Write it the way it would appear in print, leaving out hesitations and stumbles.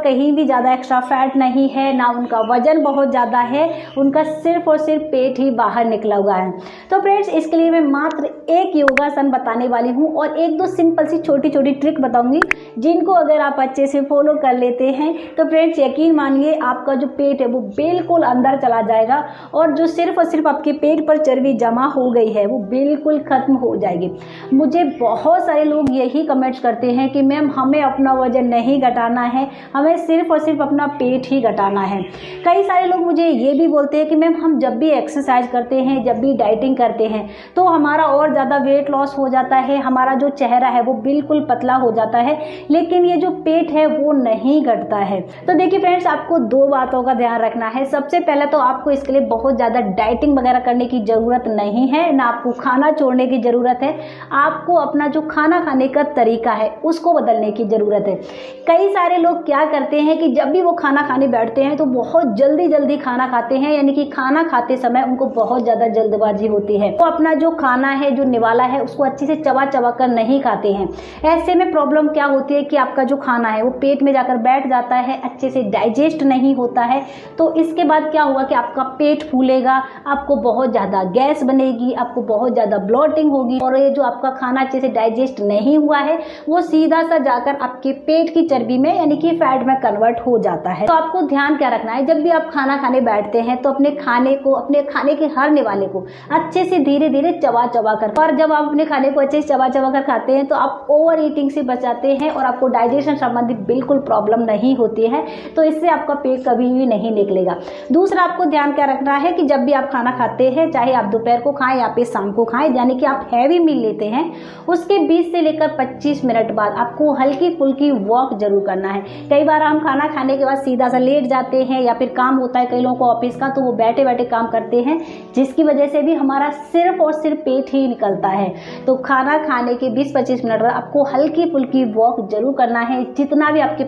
कहीं भी ज़्यादा एक्स्ट्रा फैट नहीं है, ना उनका वजन बहुत ज़्यादा है, उनका सिर्फ और सिर्फ पेट ही बाहर निकला हुआ है। तो फ्रेंड्स इसके लिए मैं मात्र एक योगासन बताने वाली हूँ और एक दो सिंपल सी छोटी छोटी ट्रिक बताऊंगी, जिनको अगर आप अच्छे से फॉलो कर लेते हैं तो फ्रेंड्स यकीन मानिए आपका जो पेट है वो बिल्कुल अंदर चला जाएगा और जो सिर्फ और सिर्फ आपके पेट पर चर्बी जमा हो गई है वो बिल्कुल खत्म हो जाएगी। मुझे बहुत सारे लोग यही कमेंट्स करते हैं कि मैम हमें अपना वजन नहीं घटाना है, हमें सिर्फ और सिर्फ अपना पेट ही घटाना है। कई सारे लोग मुझे ये भी बोलते हैं कि मैम हम जब भी एक्सरसाइज करते हैं, जब भी डाइटिंग करते हैं तो हमारा और ज़्यादा वेट लॉस हो जाता है, हमारा जो चेहरा है वो बिल्कुल पतला हो जाता है, लेकिन ये जो पेट है वो नहीं घटता है। तो देखिए फ्रेंड्स आपको दो बातों का ध्यान रखना है। सबसे पहले तो आपको इसके लिए बहुत ज़्यादा डाइटिंग वगैरह करने की ज़रूरत नहीं है, ना आपको खाना छोड़ने की ज़रूरत है। आपको अपना जो खाना खाने का तरीका है उसको बदलने की ज़रूरत है। कई सारे लोग क्या करते हैं कि जब भी वो खाना खाने बैठते हैं तो बहुत जल्दी जल्दी खाना खाते हैं, यानी कि खाना खाते समय उनको बहुत ज़्यादा जल्दबाजी होती है। वो अपना जो खाना है, जो निवाला है, उसको अच्छे से चबा चबा कर नहीं खाते हैं। ऐसे में प्रॉब्लम क्या होती है कि आपका जो खाना है वो पेट में जाकर बैठ जाता है, अच्छे से डाइजेस्ट नहीं होता है। तो इसके बाद क्या होगा कि आपका पेट फूलेगा, आपको बहुत ज़्यादा गैस बनेगी, आपको बहुत ज़्यादा ब्लोटिंग होगी और ये जो आपका खाना अच्छे से डाइजेस्ट नहीं हुआ है वो सीधा सा जाकर आपके पेट की चर्बी में यानी कि फैट में कन्वर्ट हो जाता है। तो आपको ध्यान क्या रखना है, जब भी आप खाना खाने बैठते हैं तो अपने खाने को, अपने खाने के हर निवाले को अच्छे से धीरे धीरे चबा चबा कर, और जब आप अपने खाने को अच्छे से चबा चबा कर खाते हैं तो आप ओवर ईटिंग से बचाते हैं और आपको डाइजेशन संबंधित बिल्कुल प्रॉब्लम नहीं होती है। तो इससे आपका पेट कभी भी नहीं निकलेगा। दूसरा आपको ध्यान क्या रखना है कि जब भी आप खाना खाते हैं, चाहे आप दोपहर को खाएं या फिर शाम को खाएं, यानी कि आप हैवी मील लेते हैं, उसके 20 से लेकर 25 मिनट बाद आपको हल्की फुल्की वॉक जरूर करना है। कई बार हम खाना खाने के बाद सीधा सा लेट जाते हैं या फिर काम होता है कई लोगों को ऑफिस का, तो वो बैठे बैठे काम करते हैं, जिसकी वजह से भी हमारा सिर्फ और सिर्फ पेट ही निकलता है। तो खाना खाने के 20-25 मिनट बाद आपको हल्की फुल्की वॉक जरूर करना है। जितना भी आपके